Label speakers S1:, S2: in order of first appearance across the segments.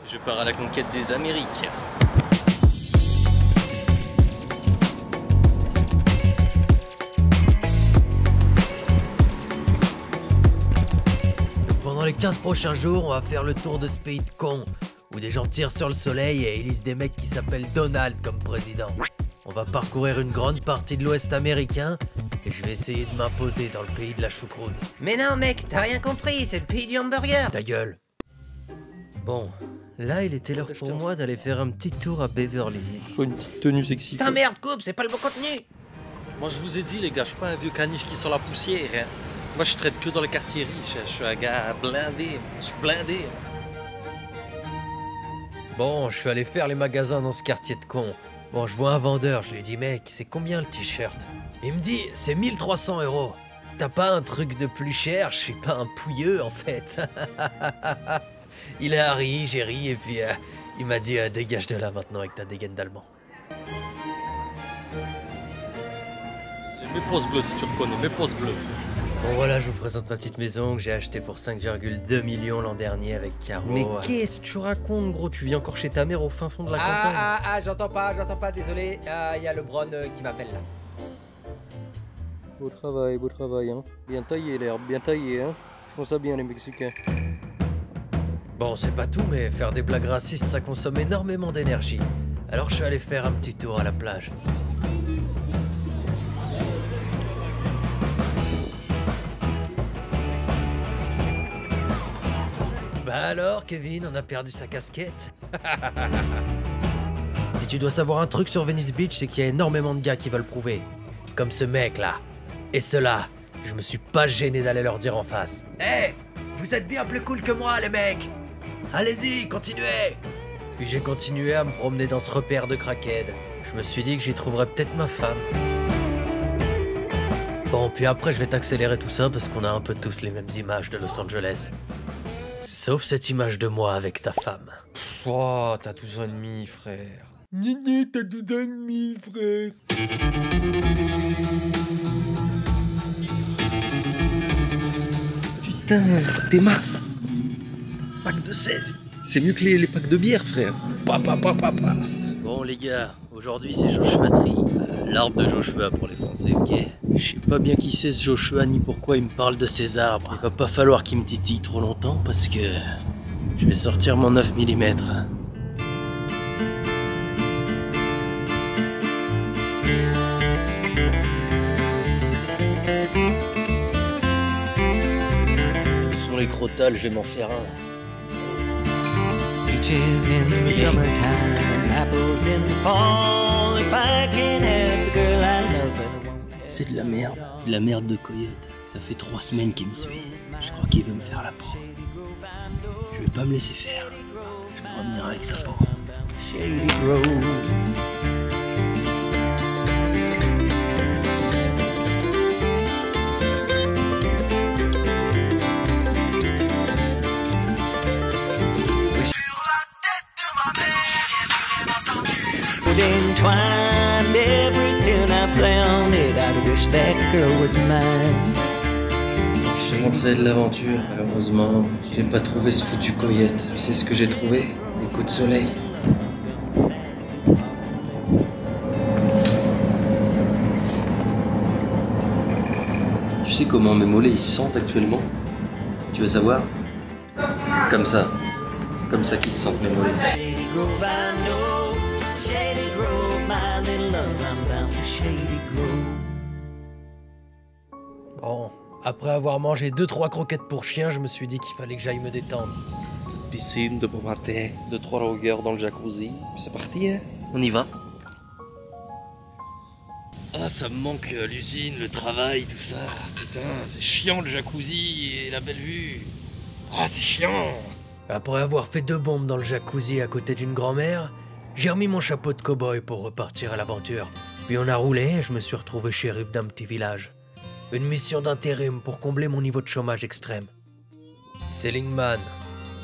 S1: Je pars à la conquête des Amériques.
S2: Pendant les 15 prochains jours, on va faire le tour de ce pays de cons, où des gens tirent sur le soleil et élisent des mecs qui s'appellent Donald comme président. On va parcourir une grande partie de l'Ouest américain, et je vais essayer de m'imposer dans le pays de la choucroute.
S3: Mais non mec, t'as rien compris, c'est le pays du hamburger.
S2: Ta gueule. Bon, là il était l'heure pour moi d'aller faire un petit tour à Beverly Hills.
S1: Faut une petite tenue sexy.
S3: Putain merde, coupe, c'est pas le bon contenu.
S1: Moi je vous ai dit les gars, je suis pas un vieux caniche qui sent la poussière. Hein. Moi je traite que dans le quartier riche, je suis un gars blindé, je suis blindé.
S2: Bon, je suis allé faire les magasins dans ce quartier de cons. Bon, je vois un vendeur, je lui dis mec, c'est combien le t-shirt? Il me dit, c'est 1300 €. T'as pas un truc de plus cher? Je suis pas un pouilleux en fait. Il a ri, j'ai ri et puis il m'a dit dégage de là maintenant avec ta dégaine d'allemand.
S1: Mes pouces bleus si tu reconnais, mes pouces bleus.
S2: Bon voilà, je vous présente ma petite maison que j'ai achetée pour 5,2 millions l'an dernier avec Caro. Mais qu'est-ce que tu racontes gros? Tu vis encore chez ta mère au fin fond de la campagne?
S3: J'entends pas, désolé. Il y a le Bron qui m'appelle là.
S1: Beau travail, hein. Bien taillé l'herbe, bien taillé, hein. Ils font ça bien les Mexicains.
S2: Bon, c'est pas tout, mais faire des blagues racistes, ça consomme énormément d'énergie. Alors je suis allé faire un petit tour à la plage. Bah alors, Kevin, on a perdu sa casquette. Si tu dois savoir un truc sur Venice Beach, c'est qu'il y a énormément de gars qui veulent prouver. Comme ce mec là. Et ceux-là, je me suis pas gêné d'aller leur dire en face. Hé, vous êtes bien plus cool que moi les mecs. Allez-y, continuez. Puis j'ai continué à me promener dans ce repère de crackhead. Je me suis dit que j'y trouverais peut-être ma femme. Bon, puis après je vais t'accélérer tout ça parce qu'on a un peu tous les mêmes images de Los Angeles. Sauf cette image de moi avec ta femme.
S1: Oh, t'as 12 ans et demi, frère.
S2: Nini, t'as 12 ans et demi, frère.
S1: Putain, t'es ma... Pack de 16. C'est mieux que les packs de bière, frère. Papa.
S2: Bon les gars, aujourd'hui c'est Joshua Tree. L'arbre de Joshua pour les Français, ok? Je sais pas bien qui c'est ce Joshua ni pourquoi il me parle de ces arbres. Il va pas falloir qu'il me titille trop longtemps parce que je vais sortir mon 9 mm. Sur les crotales, je vais m'en faire un.
S4: Peaches in the summertime, apples in the fall. If I can have the girl I love, I won't have.
S2: C'est de la merde de coyote. Ça fait 3 semaines qu'il me suit. Je crois qu'il veut me faire la peau. Je vais pas me laisser faire. Je vais revenir avec sa peau.
S4: Shady Grove. Entwined every tune I play on it. I wish that girl was mine.
S1: Je suis rentré de l'aventure, malheureusement. J'ai pas trouvé ce foutu coyote. Tu sais ce que j'ai trouvé? Des coups de soleil. Tu sais comment mes mollets ils se sentent actuellement? Tu veux savoir? Comme ça. Comme ça qu'ils se sentent mes mollets.
S4: Shady Grove, I know. Shady Grove, my little love, I'm bound for Shady Grove.
S2: Bon, après avoir mangé 2-3 croquettes pour chien, je me suis dit qu'il fallait que j'aille me détendre.
S1: Piscine de bon matin, 2-3 longueurs dans le jacuzzi. C'est parti, hein? On y va. Ah, ça me manque l'usine, le travail, tout ça. Putain, c'est chiant le jacuzzi et la belle vue. Ah, c'est chiant.
S2: Après avoir fait 2 bombes dans le jacuzzi à côté d'une grand-mère, j'ai remis mon chapeau de cow-boy pour repartir à l'aventure. Puis on a roulé et je me suis retrouvé shérif d'un petit village. Une mission d'intérim pour combler mon niveau de chômage extrême. Seligman,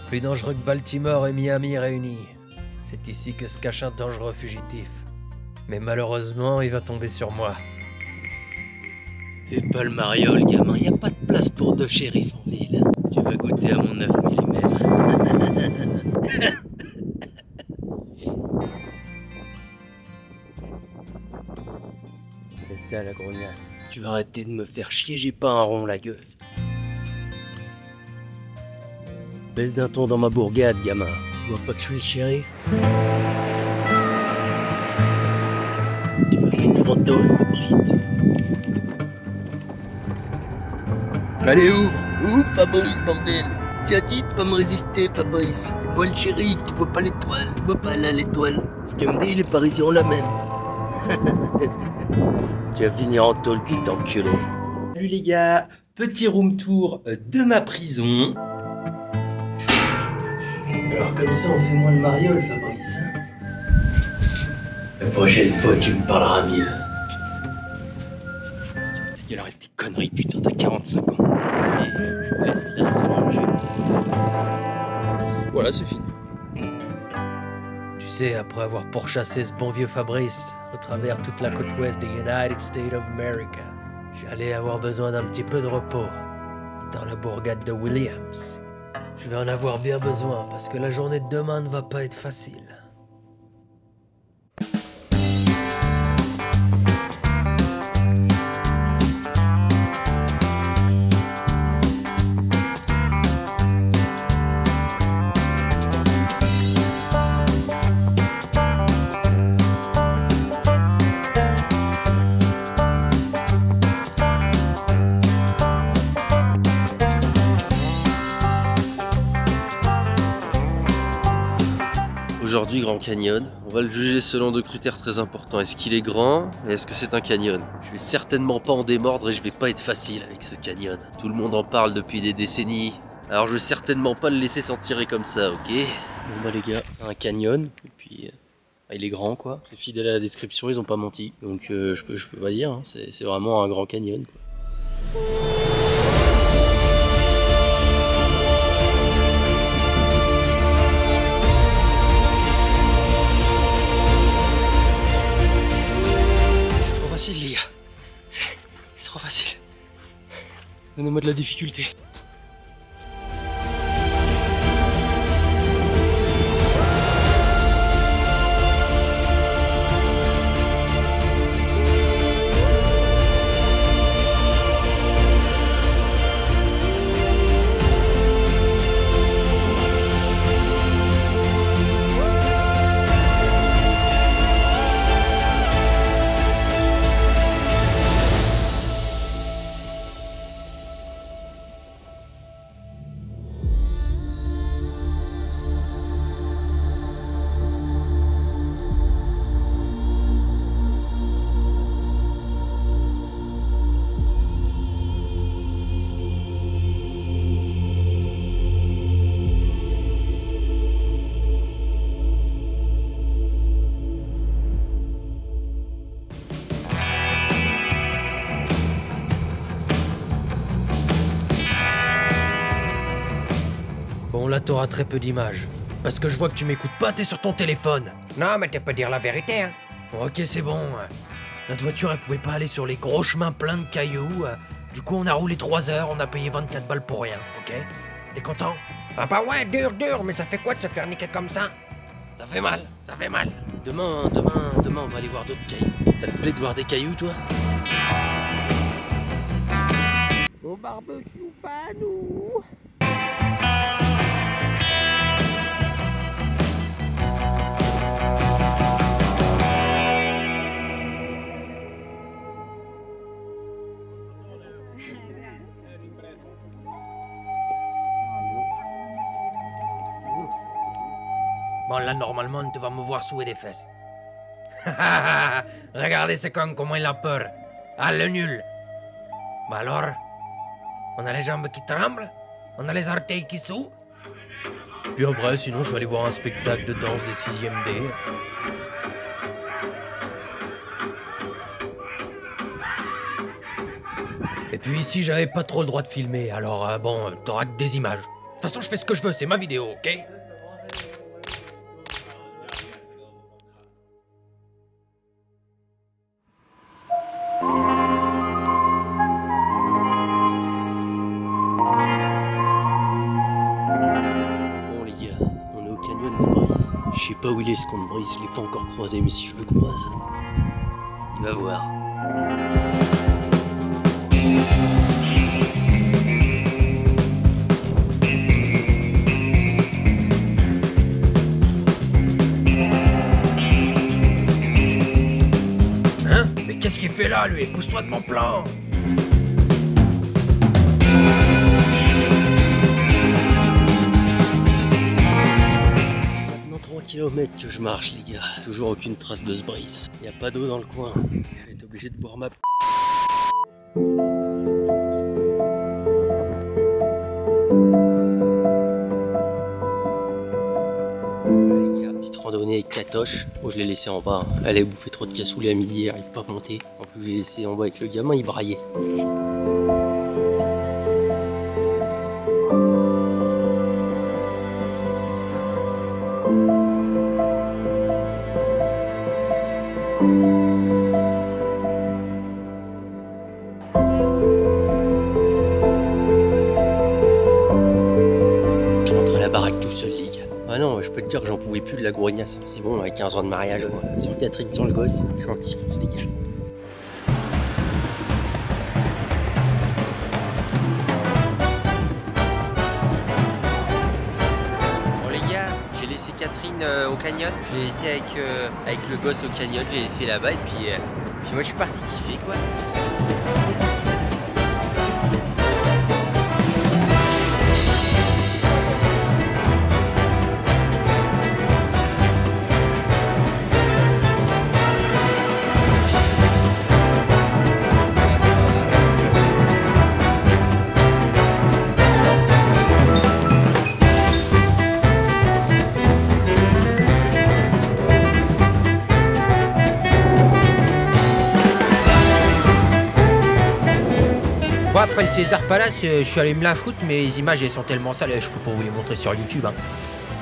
S2: plus dangereux que Baltimore et Miami réunis. C'est ici que se cache un dangereux fugitif. Mais malheureusement, il va tomber sur moi. Fais pas le mariole, gamin, y a pas de place pour 2 shérifs en ville. Tu vas goûter à mon 9 mm.
S1: Putain, la grognasse. Tu vas arrêter de me faire chier, j'ai pas un rond la gueuse. Baisse d'un ton dans ma bourgade, gamin. Tu vois pas que je suis le shérif? Tu vas finir en tôle, Fabrice. Allez, ouvre, Fabrice, bordel. Tu as dit de pas me résister, Fabrice. C'est moi le shérif, tu vois pas l'étoile? Tu vois pas là l'étoile? Ce que me dit les Parisiens la même. Tu vas finir en tôle, petit enculé. Salut les gars, petit room tour de ma prison. Alors comme ça on fait moins le mariole, Fabrice, hein? La prochaine fois tu me parleras mieux. Ta gueule, arrête tes conneries, putain, t'as 45 ans. Et je laisse là, ça l'enjeu. Voilà, c'est fini.
S2: Tu sais, après avoir pourchassé ce bon vieux Fabrice au travers toute la côte ouest des United States of America, j'allais avoir besoin d'un petit peu de repos dans la bourgade de Williams. Je vais en avoir bien besoin parce que la journée de demain ne va pas être facile.
S1: Aujourd'hui, Grand Canyon, on va le juger selon deux critères très importants. Est-ce qu'il est grand et est-ce que c'est un canyon? Je vais certainement pas en démordre et je vais pas être facile avec ce canyon. Tout le monde en parle depuis des décennies. Alors je vais certainement pas le laisser s'en tirer comme ça, ok? Bon bah les gars, c'est un canyon, et puis il est grand quoi. C'est fidèle à la description, ils ont pas menti. Donc je peux pas dire, hein. C'est vraiment un grand canyon quoi. C'est les gars, c'est trop facile. Donnez-moi de la difficulté.
S2: Bon, là, t'auras très peu d'images. Parce que je vois que tu m'écoutes pas, t'es sur ton téléphone.
S3: Non, mais tu peux dire la vérité, hein.
S2: Ok, c'est bon. Notre voiture, elle pouvait pas aller sur les gros chemins pleins de cailloux. Du coup, on a roulé 3 heures, on a payé 24 balles pour rien, ok? T'es content?
S3: Ah bah ouais, dur, mais ça fait quoi de se faire niquer comme ça?
S1: Ça fait mal, ça fait mal. Demain, on va aller voir d'autres cailloux. Ça te plaît de voir des cailloux, toi?
S3: On barbecue pas, nous.
S2: Bon, là, normalement, tu vas me voir souer des fesses. Regardez ce con, comment il a peur. Ah, le nul. Bah alors, on a les jambes qui tremblent, on a les orteils qui souent. Puis après, sinon, je vais aller voir un spectacle de danse des 6e D. Et puis ici, j'avais pas trop le droit de filmer, alors bon, t'auras que des images. De toute façon, je fais ce que je veux, c'est ma vidéo, ok?
S1: Je sais pas où il est ce compte Brice, je l'ai pas encore croisé, mais si je le croise, il va voir.
S2: Hein? Mais qu'est-ce qu'il fait là, lui? Pousse-toi de mon plan!
S1: Maintenant 3 km que je marche, les gars. Toujours aucune trace de ce brise. Y a pas d'eau dans le coin. Je vais être obligé de boire ma... Les gars, petite randonnée avec Katoche. Bon, je l'ai laissé en bas. Elle avait bouffé trop de cassoulet à midi, elle arrive pas à monter. En plus, je l'ai laissé en bas avec le gamin, il braillait. Je rentre à la baraque tout seul, les gars. Ah non, je peux te dire que j'en pouvais plus de la grognasse. C'est bon, avec 15 ans de mariage, sans Catherine, sans le gosse, je suis en kiffance, les gars. Bon, les gars, j'ai laissé Catherine au canyon. Je l'ai laissé avec le gosse au canyon. Je l'ai laissé là-bas et puis moi, je suis parti kiffer, quoi.
S3: Bon, après le César Palace, je suis allé me la foutre, mais les images elles sont tellement sales, je peux pas vous les montrer sur YouTube. Hein.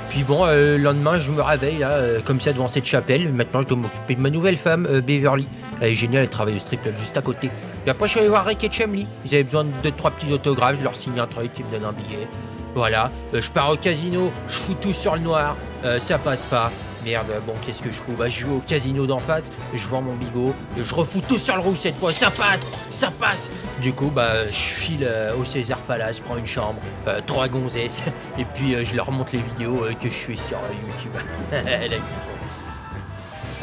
S3: Puis bon, le lendemain, je me réveille là, comme ça devant cette chapelle. Maintenant, je dois m'occuper de ma nouvelle femme, Beverly. Elle est géniale, elle travaille au strip club juste à côté. Puis après, je suis allé voir Rick et Chumley. Ils avaient besoin de 2-3 petits autographes, je leur signe un truc, ils me donnent un billet. Voilà, je pars au casino, je fous tout sur le noir, ça passe pas. Merde, bon, qu'est-ce que je fous? Bah, je vais au casino d'en face, je vends mon bigot, je refous tout sur le rouge cette fois, ça passe, ça passe. Du coup, bah, je file au César Palace, je prends une chambre, 3 gonzesses, et puis je leur montre les vidéos que je fais sur YouTube. La kiffante.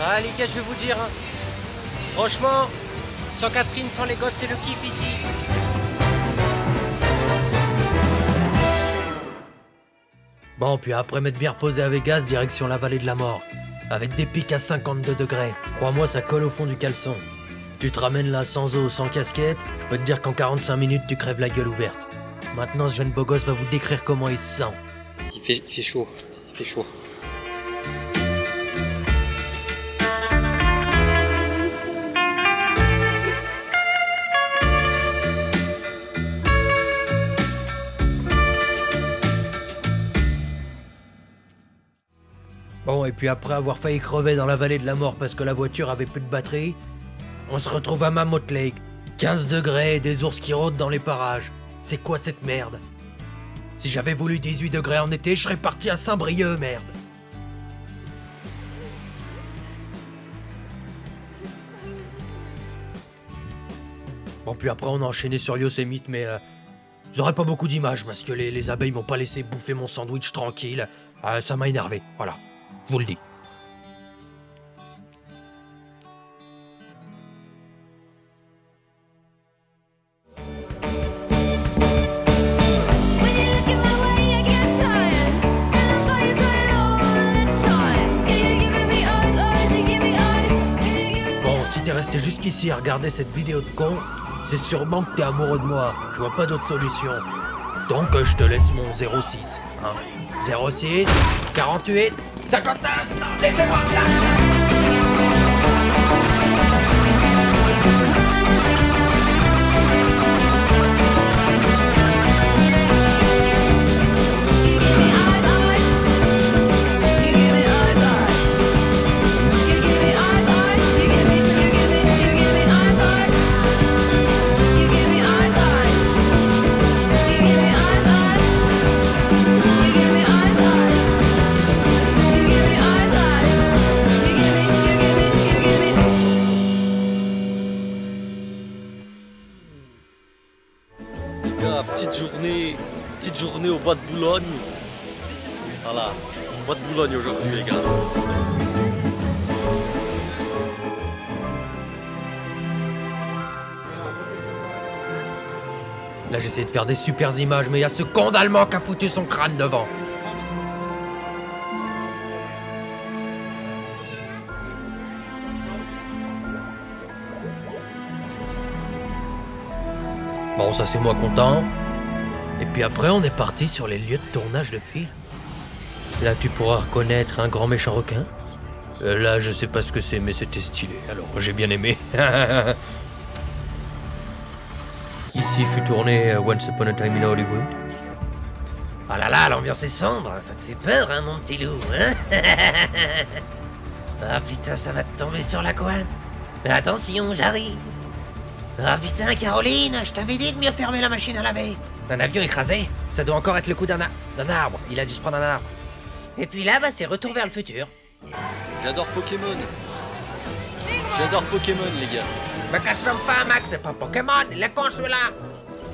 S3: Ah, les gars, je vais vous dire, hein, franchement, sans Catherine, sans les gosses, c'est le kiff ici.
S2: Bon, puis après m'être bien reposé à Vegas, direction la vallée de la mort. Avec des pics à 52 degrés. Crois-moi, ça colle au fond du caleçon. Tu te ramènes là sans eau, sans casquette, je peux te dire qu'en 45 minutes, tu crèves la gueule ouverte. Maintenant, ce jeune beau gosse va vous décrire comment il se sent.
S1: Il fait chaud, il fait chaud.
S2: Bon, et puis après avoir failli crever dans la vallée de la mort parce que la voiture avait plus de batterie, on se retrouve à Mammoth Lake. 15 degrés et des ours qui rôdent dans les parages. C'est quoi cette merde? Si j'avais voulu 18 degrés en été, je serais parti à Saint-Brieuc, merde. Bon, puis après on a enchaîné sur Yosemite, mais j'aurais pas beaucoup d'images parce que les abeilles m'ont pas laissé bouffer mon sandwich tranquille. Ça m'a énervé, voilà. Je vous le dis. Bon, si t'es resté jusqu'ici à regarder cette vidéo de con, c'est sûrement que t'es amoureux de moi. Je vois pas d'autre solution. Donc je te laisse mon 06. Hein. 06 48 59. Non, laissez-moi là.
S1: Boulogne. Voilà, bois de Boulogne aujourd'hui les gars.
S2: Là, j'essaie de faire des super images, mais il y a ce con d'Allemand qui a foutu son crâne devant. Bon, ça c'est moi content. Et puis après, on est parti sur les lieux de tournage de film. Là, tu pourras reconnaître un grand méchant requin. Là, je sais pas ce que c'est, mais c'était stylé. Alors, j'ai bien aimé. Ici fut tourné Once Upon a Time in Hollywood.
S5: Oh là là, l'ambiance est sombre, ça te fait peur, hein, mon petit loup, hein? Ah putain, ça va te tomber sur la couenne. Attention, j'arrive. Ah putain, Caroline, je t'avais dit de mieux fermer la machine à laver.
S2: Un avion écrasé? Ça doit encore être le coup d'un arbre. Il a dû se prendre un arbre.
S5: Et puis là, bah, c'est Retour vers le futur.
S1: J'adore Pokémon. J'adore Pokémon les gars.
S2: Mais casse-toi pas, Max, c'est pas Pokémon, il est con celui-là.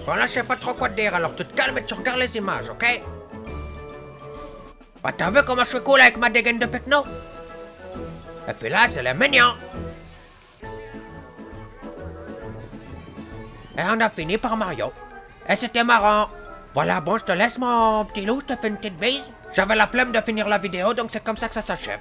S2: Bon là, je sais pas trop quoi te dire, alors tu te calmes et tu regardes les images, ok? Bah t'as vu comment je suis cool avec ma dégaine de pecno? Et puis là, c'est les mignons. Et on a fini par Mario. Et c'était marrant. Voilà, bon, je te laisse mon petit loup, je te fais une petite bise. J'avais la flemme de finir la vidéo, donc c'est comme ça que ça s'achève.